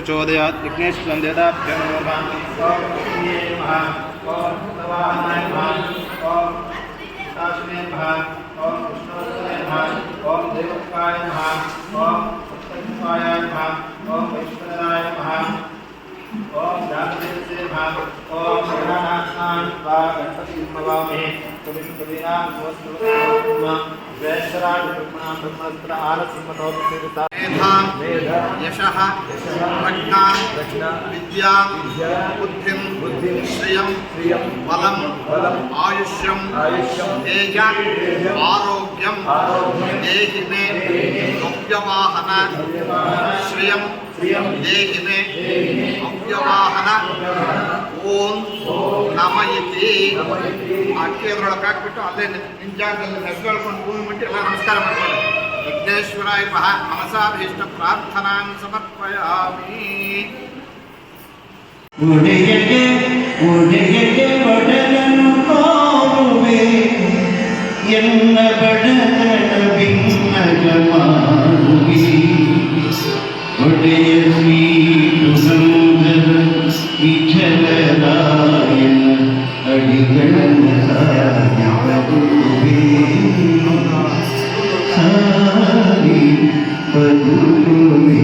प्रचोदयात् विघ्नेश्वरं देवताभ्यो नमः। ओम लक्ष्मीये नमः। ओम नवाहनाय नमः। ओम ताशने नमः। ओम विष्णुवदने नमः। ओम देवकाय नमः। ओम सप्तद्वीपाय नमः। ओम वैश्वराय नमः। ओम जागृते नमः। ओम गणानाथाय गणपतिं नमामि। तुमिं कवीनां नमः। वैश्वराय ब्रह्मस्त्र आलसिंहतोपिता मेधा यशः प्रज्ञा विद्या बुद्धिं श्रियं बलं आयुष्यं तेज आरोग्यं देहि मे अव्यवाहन श्रियं देहि मे अव्यवाहन ओम नम इति ಅಕ್ಕಿಯದ್ರೊಳಗೆ ಹಾಕ್ಬಿಟ್ಟು ಅಲ್ಲೇ ನಿಂಜಾಗದಲ್ಲಿ ಹೆಸರುಕೊಂಡು ಭೂಮಿ ಮುಟ್ಟಿ ಎಲ್ಲ ನಮಸ್ಕಾರ ಮಾಡ್ತಾರೆ. ವಿಘ್ನೇಶ್ವರಾಯ ಮನಸಾಭೀಷ್ಟ ಪ್ರಾರ್ಥನಾಂ ಸಮರ್ಪಯಾಮಿ. ಒಡೆಯಗೆ ಒಡೆಯಗೆ ಒಡೆಯನು ಕೋರುವೆ ಎನ್ನ ಬಡತನ ಬಿನ್ನಗ ಮಾಡುವಿ ಒಡೆಯ ಶ್ರೀ ಸುಂದರ ವಿಠಲರಾಯನ ಅಡಿಗಳನ್ನು ಸಾಗಿಸುವೆ ಸಾರಿ ಬದುಕುವೆ.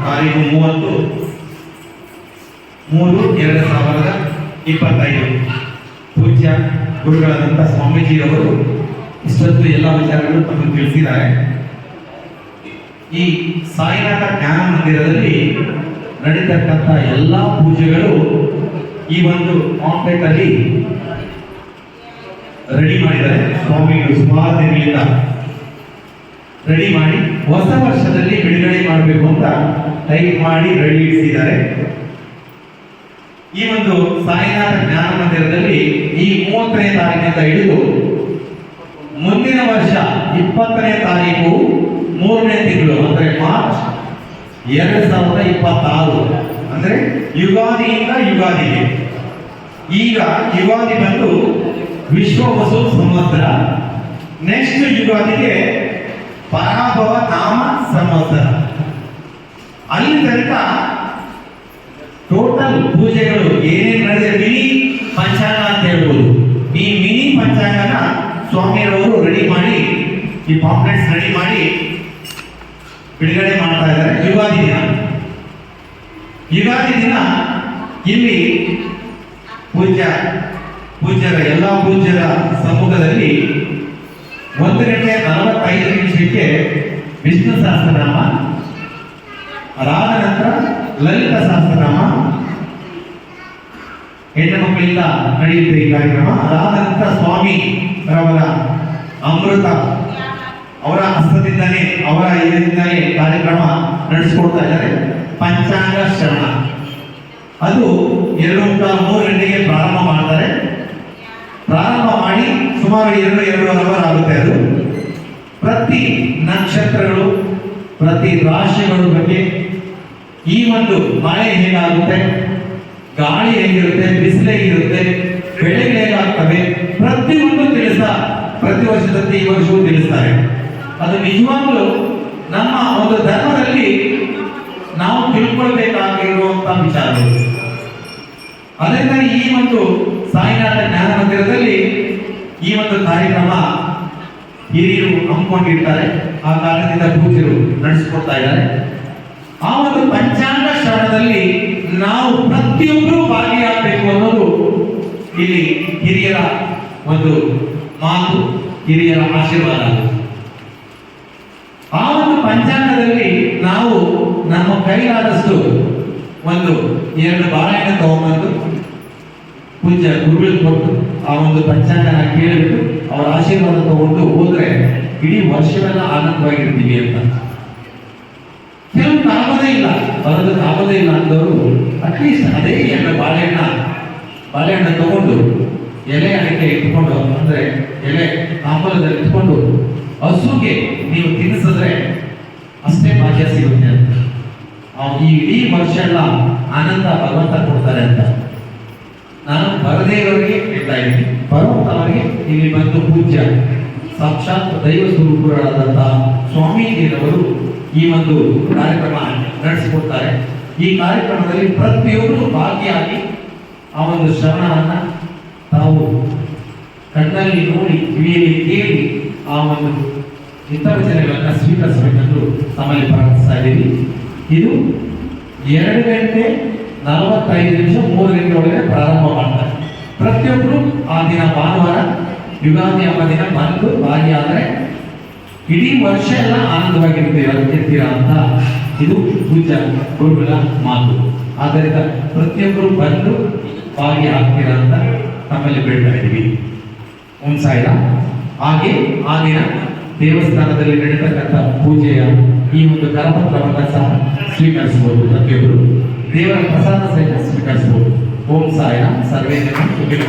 ತಾರೀಖು 30/3/2025 ಪೂಜ್ಯ ಗುರುಗಳಾದಂಥ ಸ್ವಾಮೀಜಿಯವರು ಇಷ್ಟೊತ್ತು ಎಲ್ಲ ವಿಚಾರಗಳು ತಮಗೆ ತಿಳಿಸಿದ್ದಾರೆ. ಈ ಸಾಯಿನಾಥ ಜ್ಞಾನ ಮಂದಿರದಲ್ಲಿ ನಡೀತಕ್ಕಂಥ ಎಲ್ಲ ಪೂಜೆಗಳು ಈ ಒಂದು ಕಾಂಪ್ಲೆಕ್ಸ್ ಅಲ್ಲಿ ರೆಡಿ ಮಾಡಿದ್ದಾರೆ. ಸ್ವಾಮಿಗಳು ಸುಮಾರು ದಿನಗಳಿಂದ ರೆಡಿ ಮಾಡಿ ಹೊಸ ವರ್ಷದಲ್ಲಿ ಬಿಡುಗಡೆ ಮಾಡಬೇಕು ಅಂತ ಟೈಪ್ ಮಾಡಿ ರೆಡಿ ಇರಿಸಿದ್ದಾರೆ. ಈ ಒಂದು ಸಾಯಿನಾಥ ಜ್ಞಾನ ಮಂದಿರದಲ್ಲಿ ಈ 30ನೇ ತಾರೀಕಿನಿಂದ ಹಿಡಿದು ಮುಂದಿನ ವರ್ಷ 20ನೇ ತಾರೀಕು 3ನೇ ತಿಂಗಳು ಅಂದ್ರೆ ಮಾರ್ಚ್ 2026 ಅಂದ್ರೆ ಯುಗಾದಿಯಿಂದ ಯುಗಾದಿಗೆ. ಈಗ ಯುಗಾದಿ ಬಂದು ವಿಶ್ವ ವಸು ಸಂವತ್ಸರ, ನೆಕ್ಸ್ಟ್ ಯುಗಾದಿಗೆ ಪರಾಭವ ನಾಮ ಸಂವತ್ಸರ. ಅಲ್ಲಿ ತನಕ ಟೋಟಲ್ ಪೂಜೆಗಳು ಏನೇನು ನಡೆದಿದೆ ಮಿನಿ ಪಂಚಾಂಗ ಅಂತ ಹೇಳ್ಬೋದು. ಈ ಮಿನಿ ಪಂಚಾಂಗನ ಸ್ವಾಮಿಯವರು ರೆಡಿ ಮಾಡಿ ಈ ಪಾಂಪ್ಲೆಟ್ಸ್ ರೆಡಿ ಮಾಡಿ ಬಿಡುಗಡೆ ಮಾಡ್ತಾ ಇದ್ದಾರೆ. ಯುಗಾದಿ ದಿನ ಇಲ್ಲಿ ಪೂಜ್ಯರ ಎಲ್ಲ ಪೂಜ್ಯರ ಸಮ್ಮುಖದಲ್ಲಿ 1:45 ವಿಷ್ಣು ಸಹಸ್ರನಾಮ, ಅದಾದ ನಂತರ ಲಲಿತ ಸಹಸ್ರನಾಮ, ಹೆಣ್ಣು ಮಕ್ಕಳಿಂದ ನಡೆಯುತ್ತೆ ಈ ಕಾರ್ಯಕ್ರಮ. ಅದಾದ ನಂತರ ಸ್ವಾಮಿ ಅವರ ಅಮೃತ ಅವರ ಹಸ್ತದಿಂದಲೇ ಅವರ ಇದರಿಂದಲೇ ಕಾರ್ಯಕ್ರಮ ನಡೆಸಿಕೊಡ್ತಾ ಇದ್ದಾರೆ. ಪಂಚಾಂಗ ಶ್ರವಣ ಅದು 2:30-3 ಗಂಟೆಗೆ ಪ್ರಾರಂಭ ಮಾಡ್ತಾರೆ. ಪ್ರಾರಂಭ ಮಾಡಿ ಸುಮಾರು 2-2.5 ಅವರ್ ಆಗುತ್ತೆ. ಅದು ಪ್ರತಿ ನಕ್ಷತ್ರಗಳು, ಪ್ರತಿ ರಾಶಿಗಳ ಬಗ್ಗೆ, ಈ ಒಂದು ಮಳೆ ಹೇಗಾಗುತ್ತೆ, ಗಾಳಿ ಹೇಗಿರುತ್ತೆ, ಬಿಸಿಲು ಹೇಗಿರುತ್ತೆ, ಬೆಳೆಗಳು ಹೇಗಾಗ್ತವೆ, ಪ್ರತಿಯೊಂದು ಪ್ರತಿ ವರ್ಷದಂತೆ ಈ ವರ್ಷವೂ ತಿಳಿಸ್ತಾರೆ. ಅದು ನಿಜವಾಗ್ಲೂ ನಮ್ಮ ಒಂದು ಧರ್ಮದಲ್ಲಿ ನಾವು ತಿಳ್ಕೊಳ್ಬೇಕಾಗಿರುವಂತ ವಿಚಾರಗಳು. ಅದರಿಂದ ಈ ಒಂದು ಸಾಯಿನಾಥ ಜ್ಞಾನ ಮಂದಿರದಲ್ಲಿ ಈ ಒಂದು ಕಾರ್ಯಕ್ರಮ ಹಿರಿಯರು ಹಮ್ಮಿಕೊಂಡಿರ್ತಾರೆ. ಆ ಕಾರಣದಿಂದ ಪೂಜ್ಯರು ನಡೆಸಿಕೊಡ್ತಾ ಇದ್ದಾರೆ. ಆ ಒಂದು ಪಂಚಾಂಗ ಶ್ರವಣದಲ್ಲಿ ನಾವು ಪ್ರತಿಯೊಬ್ಬರು ಭಾಗಿಯಾಗಬೇಕು ಅನ್ನೋದು ಇಲ್ಲಿ ಹಿರಿಯರ ಒಂದು ಮಾತು, ಹಿರಿಯರ ಆಶೀರ್ವಾದ. ಆ ಒಂದು ಪಂಚಾಂಗದಲ್ಲಿ ನಾವು ನಮ್ಮ ಕೈಲಾದಷ್ಟು ಒಂದು 2 ಬಾಳೆಹಣ್ಣು ತಗೊಂಡ್ಬಂದು ಪೂಜ್ಯ ಗುರುಗಳಿಗೆ ಕೊಟ್ಟು ಆ ಒಂದು ಪಂಚಾಂಗನ ಕೇಳಿಬಿಟ್ಟು ಅವರ ಆಶೀರ್ವಾದ ತಗೊಂಡು ಹೋದ್ರೆ ಇಡೀ ವರ್ಷವೆಲ್ಲ ಆನಂದವಾಗಿರ್ತೀವಿ ಅಂತ. ಕೆಲವು ಆಗೋದೇ ಇಲ್ಲ, ಬರೋದಕ್ಕೆ ಆಗೋದೇ ಇಲ್ಲ ಅಂದವರು ಅಟ್ಲೀಸ್ಟ್ ಅದೇ 2 ಬಾಳೆಹಣ್ಣು ತಗೊಂಡು ಎಲೆ ಅಡಿಕೆ ಇಟ್ಕೊಂಡು, ಅಂದ್ರೆ ಎಲೆ ತಾಂಬೂಲದಲ್ಲಿ ಇಟ್ಕೊಂಡು ಹಸುಗೆ ನೀವು ತಿನ್ನಿಸಿದ್ರೆ ಅಷ್ಟೇ ಭಾಗ್ಯ ಸಿಗುತ್ತೆ ಅಂತ. ಈ ಇಡೀ ವರ್ಷ ಎಲ್ಲ ಆನಂದ ಭಗವಂತ ಕೊಡ್ತಾರೆ ಅಂತ ನಾನು ಬರದೇ ಇರೋರಿಗೆ ಹೇಳ್ತಾ ಇದ್ದೀನಿ. ಬರುವಂತವರಿಗೆ ಇಲ್ಲಿ ಬಂದು ಪೂಜ್ಯ ಸಾಕ್ಷಾತ್ ದೈವ ಸ್ವರೂಪರಾದಂತಹ ಸ್ವಾಮೀಜಿಯವರು ಈ ಒಂದು ಕಾರ್ಯಕ್ರಮ ನಡೆಸಿಕೊಡ್ತಾರೆ. ಈ ಕಾರ್ಯಕ್ರಮದಲ್ಲಿ ಪ್ರತಿಯೊಬ್ಬರು ಭಾಗಿಯಾಗಿ ಆ ಒಂದು ಶ್ರವಣವನ್ನ ತಾವು ಕಣ್ಣಲ್ಲಿ ನೋಡಿ ಕಿವಿಯಲ್ಲಿ ಕೇಳಿ ಆ ಒಂದು ಹಿತವಚನಗಳನ್ನು ಸ್ವೀಕರಿಸಬೇಕೆಂದು ತಮ್ಮಲ್ಲಿ ಪ್ರಾರ್ಥಿಸ್ತಾ ಇದ್ದೀವಿ. ಇದು 2:45 3 ಗಂಟೆ ಒಳಗೆ ಪ್ರಾರಂಭ ಮಾಡ್ತಾರೆ. ಪ್ರತಿಯೊಬ್ಬರು ಆ ದಿನ ಭಾನುವಾರ ಯುಗಾದಿ ಹಬ್ಬ ದಿನ ಬಂದು ಭಾಗಿಯಾದರೆ ಇಡೀ ವರ್ಷ ಎಲ್ಲ ಆನಂದವಾಗಿರ್ತೀರಾ ಅಂತ ಇದು ಪೂಜ್ಯ ಗುರುಗಳ ಮಾತು. ಆದ್ದರಿಂದ ಪ್ರತಿಯೊಬ್ಬರು ಬಂದು ಭಾಗಿಯಾಗ್ತೀರಾ ಅಂತ ತಮ್ಮಲ್ಲಿ ಬೇಡ್ತಾ ಇದ್ದೀವಿ. ಓಂ ಸಾಯಿರಾಮ್. ಹಾಗೆ ಆ ದಿನ ದೇವಸ್ಥಾನದಲ್ಲಿ ನಡೀತಕ್ಕಂಥ ಪೂಜೆಯ ಈ ಒಂದು ಕರಪತ್ರವನ್ನು ಸಹ ಸ್ವೀಕರಿಸಬಹುದು. ಪ್ರತಿಯೊಬ್ಬರು ದೇವರ ಪ್ರಸಾದ ಸಹಿತ ಸ್ವೀಕರಿಸಬಹುದು. ಓಂ ಸಾಯಿರಾಮ್. ಸರ್ವೇ ಜನ ಸುಖಿನೋ.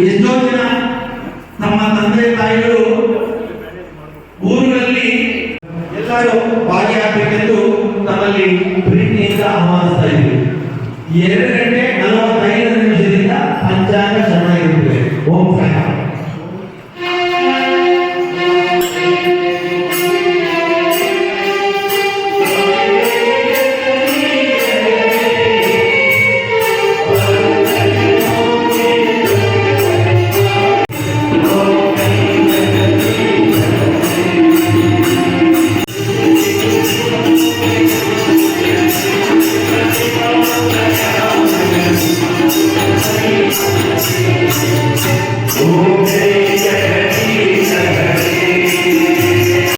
ಎಷ್ಟೋ ಜನ ನಮ್ಮ ತಂದೆ ತಾಯಿಗಳು ಊರುಗಳಲ್ಲಿ ಎಲ್ಲರೂ ಭಾಗಿಯಾಗಬೇಕೆಂದು ತಮ್ಮಲ್ಲಿ ಪ್ರೀತಿಯಿಂದ ಆಹ್ವಾನಿಸ್ತಾ ಇದ್ದೀವಿ. 2 ಗಂಟೆ 45 ನಿಮಿಷದಿಂದ ಪಂಚಾಂಗ ಶ್ರವಣ ಇರುತ್ತದೆ. ಓಂ ಸಾಯಿ.